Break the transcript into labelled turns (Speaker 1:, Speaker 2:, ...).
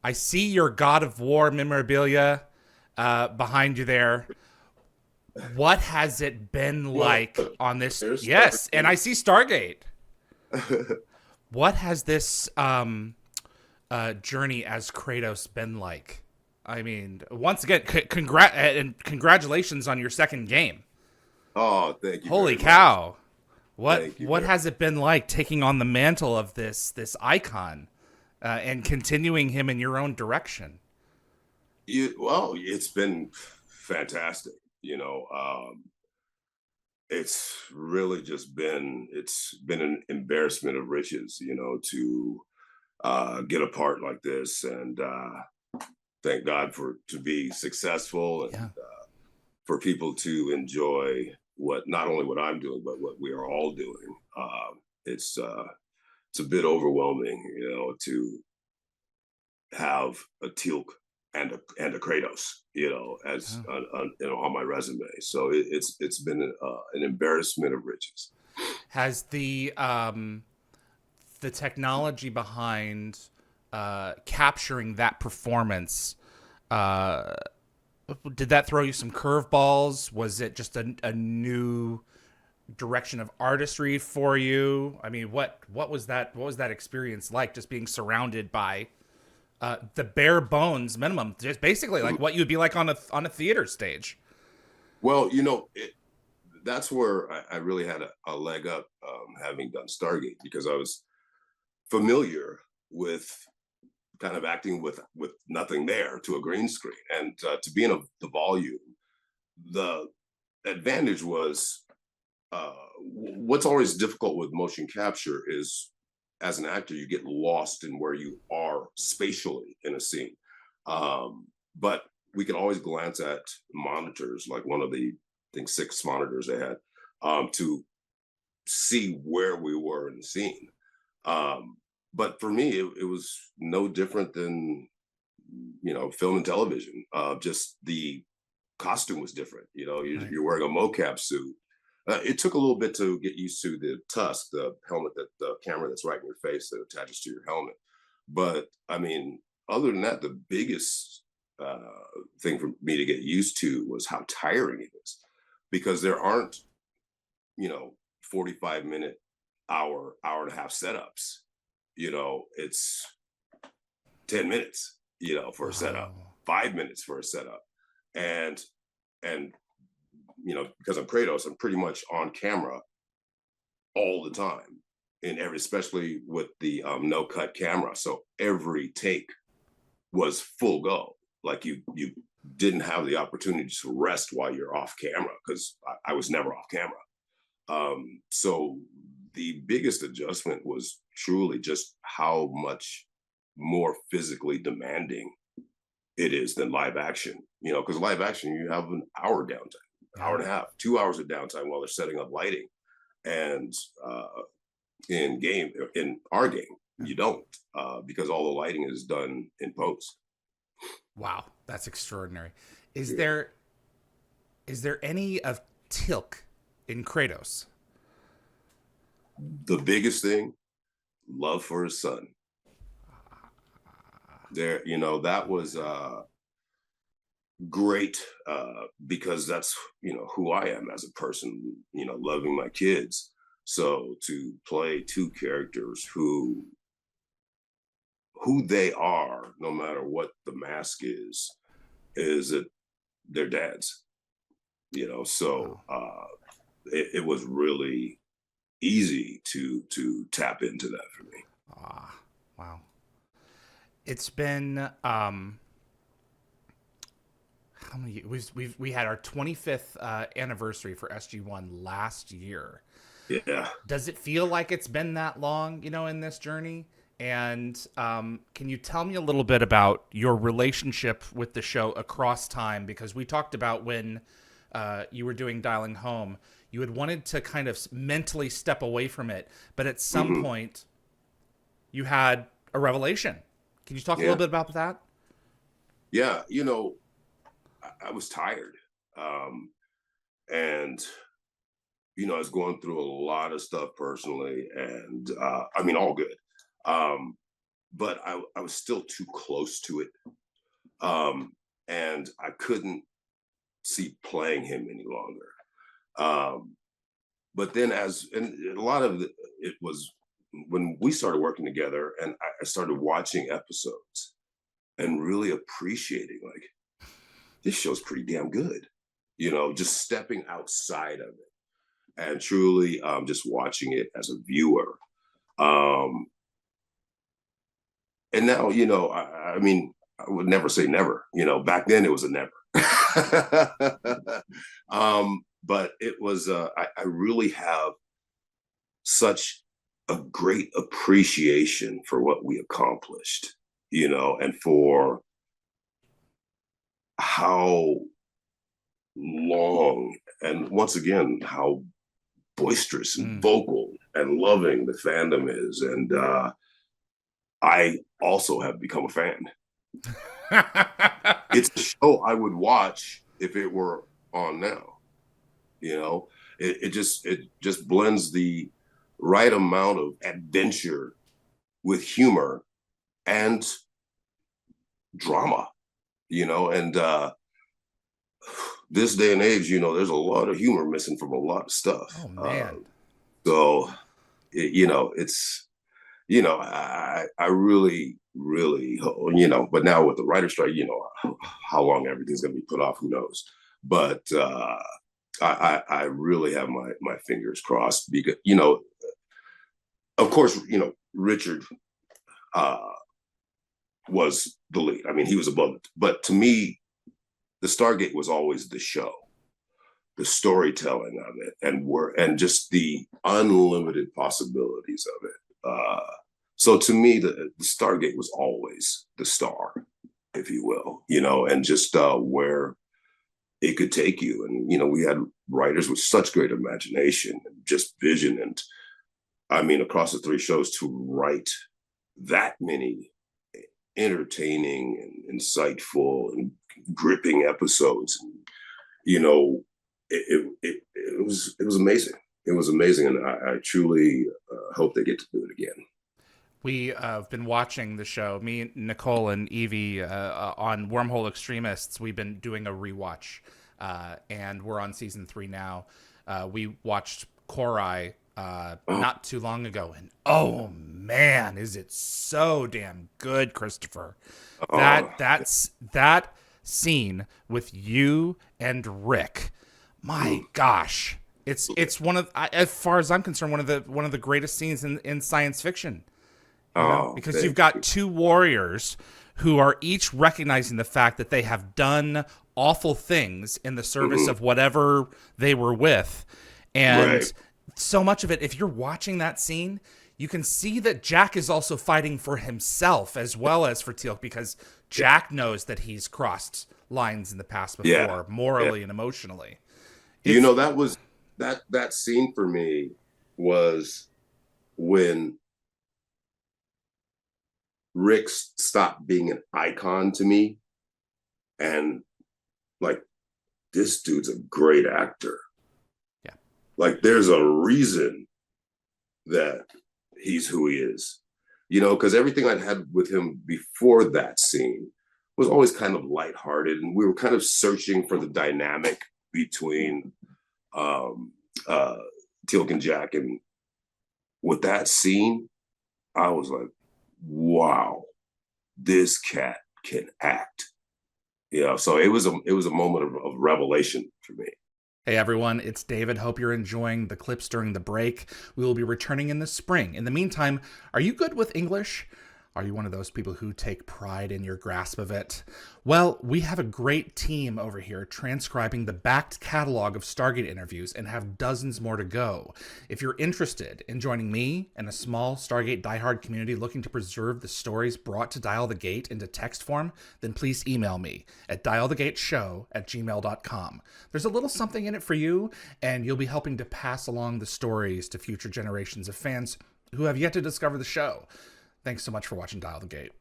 Speaker 1: I see your God of War memorabilia behind you there. What has it been
Speaker 2: Well,
Speaker 1: like on this?
Speaker 2: there's
Speaker 1: Yes, and I
Speaker 2: Stargate.
Speaker 1: see Stargate. What has this journey as Kratos been like? I mean, once again, and congratulations on your second game.
Speaker 2: Oh, thank you
Speaker 1: Holy
Speaker 2: very much.
Speaker 1: cow! What
Speaker 2: Thank you
Speaker 1: what
Speaker 2: very.
Speaker 1: has it been like taking on the mantle of this icon and continuing him in your own direction?
Speaker 2: Well, it's been fantastic. It's really just been an embarrassment of riches. To get a part like this, and thank God for to be successful and
Speaker 1: Yeah.
Speaker 2: for people to enjoy what not only what I'm doing, but what we are all doing. It's uh, it's a bit overwhelming, to have a Teal'c and a Kratos, as
Speaker 1: Yeah.
Speaker 2: on my resume. So it's been an embarrassment of riches.
Speaker 1: Has the technology behind capturing that performance uh, did that throw you some curveballs? Was it just a new direction of artistry for you? I mean, what was that? What was that experience like? Just being surrounded by the bare bones minimum, just basically like what you'd be like on a theater stage.
Speaker 2: Well, that's where I really had a leg up, having done Stargate, because I was familiar with kind of acting with nothing there to a green screen, and to be in the volume. The advantage was, what's always difficult with motion capture is, as an actor, you get lost in where you are spatially in a scene. But we can always glance at monitors, like one of the, I think, 6 monitors they had, to see where we were in the scene. Um, but for me, it was no different than, film and television. Just the costume was different.
Speaker 1: Right.
Speaker 2: You're wearing a mocap suit. It took a little bit to get used to the tusk, the helmet, that the camera that's right in your face that attaches to your helmet. But I mean, other than that, the biggest uh, thing for me to get used to was how tiring it is, because there aren't, 45-minute, hour and a half setups. It's 10 minutes, for a setup,
Speaker 1: Oh,
Speaker 2: 5 minutes for a setup. And and because I'm Kratos, I'm pretty much on camera all the time, in every, especially with the no cut camera. So every take was full go. Like, you didn't have the opportunity to rest while you're off camera, because I was never off camera. So the biggest adjustment was truly just how much more physically demanding it is than live action. Because live action, you have an hour downtime, hour
Speaker 1: yeah.
Speaker 2: and a half, 2 hours of downtime while they're setting up lighting. And in our game,
Speaker 1: Yeah.
Speaker 2: you don't, because all the lighting is done in post.
Speaker 1: Wow, that's extraordinary. Is
Speaker 2: Yeah.
Speaker 1: there is there any of Tilk in Kratos?
Speaker 2: The biggest thing, love for his son. That was great, because that's, who I am as a person, loving my kids. So to play two characters who they are, no matter what the mask is that they're dads. So
Speaker 1: Wow.
Speaker 2: it was really easy to tap into that for me.
Speaker 1: Ah, wow. It's been how many? We had our 25th anniversary for SG1 last year.
Speaker 2: Yeah.
Speaker 1: Does it feel like it's been that long, in this journey? And can you tell me a little bit about your relationship with the show across time? Because we talked about when you were doing Dialing Home, you had wanted to kind of mentally step away from it, but at some
Speaker 2: Hmm.
Speaker 1: point you had a revelation. Can you talk a little
Speaker 2: Yeah.
Speaker 1: bit about that?
Speaker 2: Yeah. I was tired. Um, and I was going through a lot of stuff personally, and I mean, all good. Um, but I was still too close to it. Um, and I couldn't see playing him any longer. Um, but then and a lot of it was when we started working together and I started watching episodes and really appreciating like this show's pretty damn good, just stepping outside of it and truly just watching it as a viewer. Um, and now, I mean, I would never say never, back then it was a never. But it was, I really have such a great appreciation for what we accomplished, and for how long and once again how boisterous and vocal and loving the fandom is. And I also have become a fan. It's a show I would watch if it were on now. It just blends the right amount of adventure with humor and drama, and this day and age, there's a lot of humor missing from a lot of stuff.
Speaker 1: Oh man.
Speaker 2: So, it's, I really, really, but now with the writer strike, how long everything's going to be put off, who knows? But I really have my fingers crossed because, of course, Richard was the lead. I mean, he was above it. But to me, the Stargate was always the show, the storytelling of it, and just the unlimited possibilities of it. So to me, the Stargate was always the star, if you will, and just where it could take you. And, we had writers with such great imagination and just vision. And I mean, across the three shows to write that many entertaining and insightful and gripping episodes, and, it was amazing. It was amazing. And I truly hope they get to do it again.
Speaker 1: We have been watching the show. Me, Nicole, and Evie on Wormhole Extremists. We've been doing a rewatch, and we're on season 3 now. We watched Korai not too long ago, and oh man, is it so damn good, Christopher? That scene with you and Rick. My gosh, it's one of, as far as I'm concerned, one of the greatest scenes in science fiction. Because you've got two warriors who are each recognizing the fact that they have done awful things in the service of whatever they were with. And so much of it, if you're watching that scene, you can see that Jack is also fighting for himself as well as for TEAL'C, because Jack knows that he's crossed lines in the past before, morally and emotionally.
Speaker 2: That was that scene for me was when Rick stopped being an icon to me, and like, this dude's a great actor.
Speaker 1: Yeah.
Speaker 2: Like, there's a reason that he's who he is, because everything I'd had with him before that scene was always kind of lighthearted, and we were kind of searching for the dynamic between TEAL'C and Jack. And with that scene, I was like, wow, this cat can act. So it was a moment of revelation for me.
Speaker 1: Hey everyone, it's David. Hope you're enjoying the clips during the break. We will be returning in the spring. In the meantime, are you good with English? Are you one of those people who take pride in your grasp of it? Well, we have a great team over here transcribing the backed catalog of Stargate interviews and have dozens more to go. If you're interested in joining me and a small Stargate diehard community looking to preserve the stories brought to Dial the Gate into text form, then please email me at dialthegateshow@gmail.com. There's a little something in it for you, and you'll be helping to pass along the stories to future generations of fans who have yet to discover the show. Thanks so much for watching Dial the Gate.